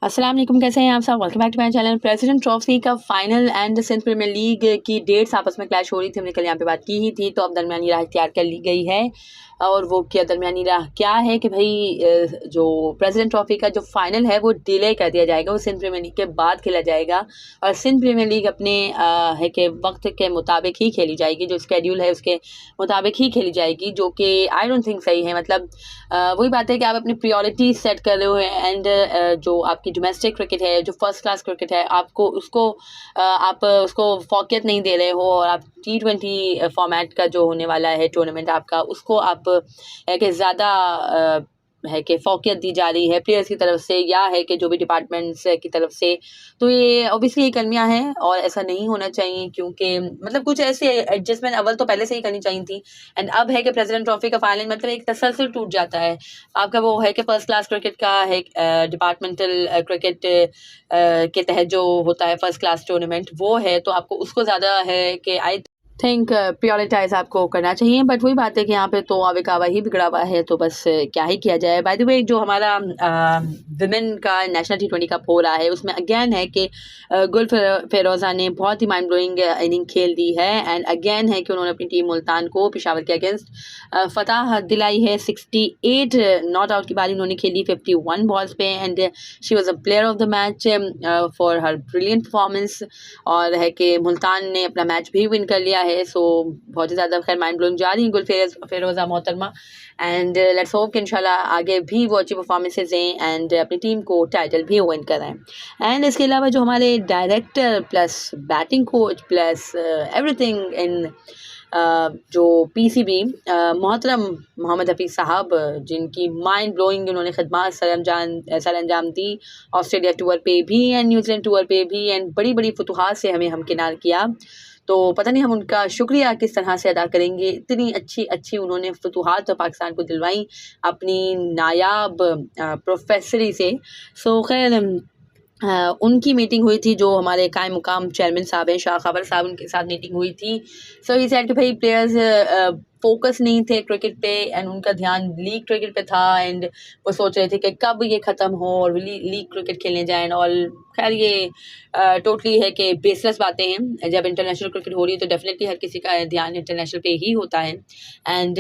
अस्सलाम वालेकुम, कैसे हैं आप सब। Welcome back to my channel. President Trophy का final and Sindh Premier League की डेट्स आपस में क्लैश हो रही थी, हमने कल यहाँ पे बात की ही थी। तो अब दरमियानी राह इख्तियार कर ली गई है और वो क्या दरमियानी राह क्या है कि भाई जो प्रेसिडेंट ट्रॉफी का जो फाइनल है वो डिले कर दिया जाएगा, वो सिंध प्रीमियर लीग के बाद खेला जाएगा और सिंध प्रीमियर लीग अपने है कि वक्त के मुताबिक ही खेली जाएगी, जो स्केड्यूल है उसके मुताबिक ही खेली जाएगी, जो कि आई डोंट थिंक सही है। मतलब वही बात है कि आप अपनी प्रायोरिटी सेट कर रहे हो एंड जो आपकी डोमेस्टिक क्रिकेट है, जो फर्स्ट क्लास क्रिकेट है, आपको उसको आप उसको फोकियत नहीं दे रहे हो और आप T20 फॉर्मेट का जो होने वाला है टूर्नामेंट आपका, उसको आप कि ज़्यादा है कि फोकियत दी जा रही है प्लेयर्स की तरफ से या है कि जो भी डिपार्टमेंट्स की तरफ से। तो ये ऑब्वियसली एक कमियां हैं और ऐसा नहीं होना चाहिए, क्योंकि मतलब कुछ ऐसे एडजस्टमेंट अव्वल तो पहले से ही करनी चाहिए थी। एंड अब है कि प्रेसिडेंट ट्रॉफी का फाइनल मतलब एक तसलसल टूट जाता है आपका। वो है कि फर्स्ट क्लास क्रिकेट का है, डिपार्टमेंटल क्रिकेट के तहत जो होता है फर्स्ट क्लास टूर्नामेंट, वो है तो आपको उसको ज़्यादा है कि आई थिंक प्रायोरिटाइज आपको करना चाहिए। बट वही बात है कि यहाँ पे तो आवा ही बिगड़ा हुआ है, तो बस क्या ही किया जाए। बाय द वे, जो हमारा विमेन का नेशनल T20 कप हो रहा है उसमें अगेन है कि गुल फेरोज़ा ने बहुत ही माइंड ब्लोइंग इनिंग खेल दी है एंड अगेन है कि उन्होंने अपनी टीम मुल्तान को पेशावर के अगेंस्ट फतह दिलाई है। 68 नॉट आउट की बारी उन्होंने खेली 51 बॉल्स पे and she was a player of the match for her brilliant performance. और है कि मुल्तान ने अपना मैच भी विन कर लिया है। सो बहुत ही ज़्यादा खैर माइंड ब्लोइंग जा रही है गुल फेरोज़ा मोहतरमा एंड लेट्स होप कि इंशाल्लाह आगे भी वो अच्छी परफॉर्मेंसेज दें एंड अपनी टीम को टाइटल भी विन कराएं। एंड इसके अलावा जो हमारे director plus batting coach plus everything in जो PCB मोहतरम मोहम्मद हफीज़ साहब, जिनकी माइंड ब्लोइंग उन्होंने खदमात सर अंजाम दी ऑस्ट्रेलिया टूर पे भी एंड न्यूजीलैंड टूर पे भी एंड बड़ी बड़ी फतूहात से हमें हमकिनार किया। तो पता नहीं हम उनका शुक्रिया किस तरह से अदा करेंगे। इतनी अच्छी उन्होंने फतूहात तो पाकिस्तान को दिलवाई अपनी नायाब प्रोफेसरी से। सो खैर उनकी मीटिंग हुई थी, जो हमारे कायम मुकाम चेयरमैन साहब हैं शाह खबर साहब, उनके साथ मीटिंग हुई थी। सो ही सेड कि भाई प्लेयर्स फोकस नहीं थे क्रिकेट पे एंड उनका ध्यान लीग क्रिकेट पे था एंड वो सोच रहे थे कि कब ये ख़त्म हो और लीग क्रिकेट खेलने जाएं। और खैर ये टोटली है कि बेसलेस बातें हैं। जब इंटरनेशनल क्रिकेट हो रही है तो डेफिनेटली हर किसी का ध्यान इंटरनेशनल पे ही होता है एंड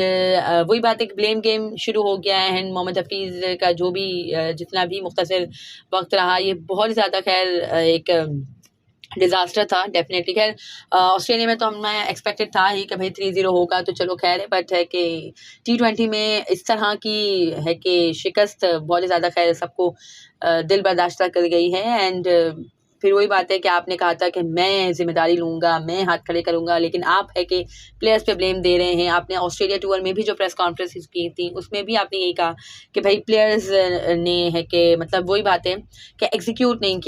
वही बात है कि ब्लेम गेम शुरू हो गया है एंड मोहम्मद हफीज़ का जो भी जितना भी मुख्तसर वक्त रहा, ये बहुत ज़्यादा खैर एक डिज़ास्टर था डेफिनेटली। खैर ऑस्ट्रेलिया में तो हमें एक्सपेक्टेड था ही कि भाई 3-0 होगा, तो चलो खैर है। बट है कि T20 में इस तरह की है कि शिकस्त बहुत ही ज़्यादा खैर सबको दिल बर्दाश्त कर गई है एंड फिर वही बात है कि आपने कहा था कि मैं जिम्मेदारी लूँगा, मैं हाथ खड़े करूँगा, लेकिन आप है कि प्लेयर्स पे ब्लेम दे रहे हैं। आपने ऑस्ट्रेलिया टूर में भी जो प्रेस कॉन्फ्रेंस की थी उसमें भी आपने यही कहा कि भाई प्लेयर्स ने है कि मतलब वही बात है कि एग्जीक्यूट नहीं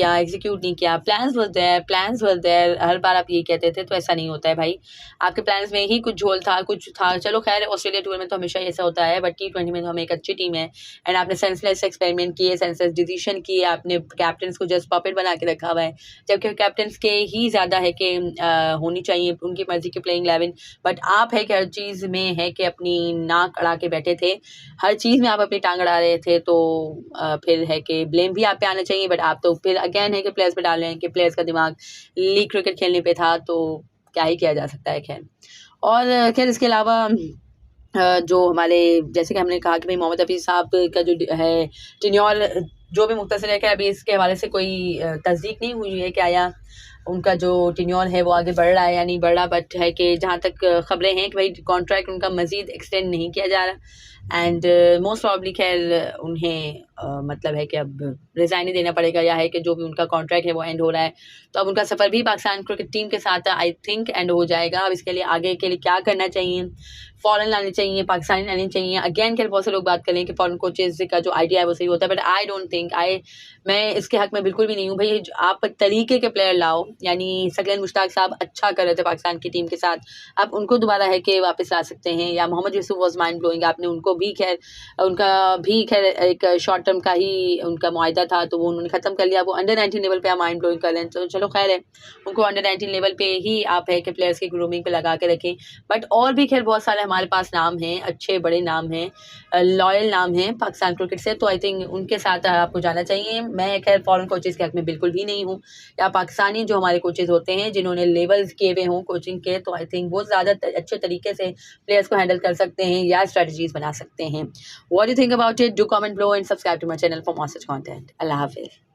किया। प्लान्स वर देयर हर बार आप यही कहते थे, तो ऐसा नहीं होता है भाई। आपके प्लान्स में ही कुछ झोल था, कुछ था। चलो खैर ऑस्ट्रेलिया टूर में तो हमेशा ऐसा होता है, बट T20 में तो हम एक अच्छी टीम है एंड आपने सेंसलेस एक्सपेरिमेंट किए, सेंसलेस डिसीजन किए, आपने कैप्टन को जस्ट पॉपेट बना के रखा हुआ है, जबकि कैप्टन के ही ज़्यादा है कि होनी चाहिए उनकी मर्जी की प्लेइंग 11। बट आप है कि हर चीज़ में है कि अपनी नाक अड़ा के बैठे थे, हर चीज़ में आप अपनी टांग अड़ा रहे थे। तो फिर है कि ब्लेम भी आप पे आना चाहिए, बट आप तो फिर अगेन है कि प्लेयर्स पे डाल रहे हैं कि प्लेयर्स का दिमाग लीग क्रिकेट खेलने पे था, तो क्या ही किया जा सकता है। खैर और खैर इसके अलावा जो हमारे जैसे कि हमने कहा कि भाई मोहम्मद हफीज़ साहब का जो है टेन्योर जो भी मुख्तसर है कि अभी इसके हवाले से कोई तस्दीक नहीं हुई है कि आया उनका जो टेन्योर है वो आगे बढ़ रहा है या नहीं बढ़ रहा। बट है कि जहाँ तक खबरें हैं कि भाई कॉन्ट्रैक्ट उनका मज़ीद एक्सटेंड नहीं किया जा रहा एंड मोस्ट प्रॉब्ली खैर उन्हें मतलब है कि अब रिज़ाइन ही देना पड़ेगा, या है कि जो भी उनका कॉन्ट्रैक्ट है वो एंड हो रहा है। तो अब उनका सफ़र भी पाकिस्तान क्रिकेट टीम के साथ आई थिंक एंड हो जाएगा। अब इसके लिए आगे के लिए क्या करना चाहिए, फ़ॉरेन लाने चाहिए, पाकिस्तानी लाने चाहिए। अगेन खैर बहुत से लोग बात करें कि फ़ॉरेन कोचेज़ का जो आइडिया है वो सही होता है, बट आई डोंट थिंक मैं इसके हक़ में बिल्कुल भी नहीं हूँ। भाई आप तरीके के प्लेयर लाओ, यानी सकलैन मुश्ताक साहब अच्छा कर रहे थे पाकिस्तान की टीम के साथ, आप उनको दोबारा है कि वापस ला सकते हैं, या Mohammad Yusuf was mind blowing, आपने उनको उनको भी खैर एक शॉर्ट टर्म का ही उनका मुआहदा था, तो वो उन्होंने ख़त्म कर लिया। वो अंडर 19 लेवल पे आप माइंड ब्लोइंग कर रहे हैं, तो चलो खैर है, उनको अंडर 19 लेवल पे ही आप है कि प्लेयर्स की ग्रूमिंग पे लगा के रखें। बट और भी खैर बहुत सारे हमारे पास नाम हैं, अच्छे बड़े नाम हैं, लॉयल नाम हैं पाकिस्तान क्रिकेट से, तो आई थिंक उनके साथ आपको जाना चाहिए। मैं खैर फॉरेन कोचेज़ के हक़ में बिल्कुल भी नहीं हूँ, या पाकिस्तानी जो हमारे कोचेज़ होते हैं जिन्होंने लेवल्स किए हुए हों कोचिंग के, तो आई थिंक वो ज़्यादा अच्छे तरीके से प्लेयर्स को हैंडल कर सकते हैं या स्ट्रेटजीज़ बना सकते हैं। What do you think about it? Do comment below and subscribe to my channel for more such content. अल्लाह हाफ़िज़।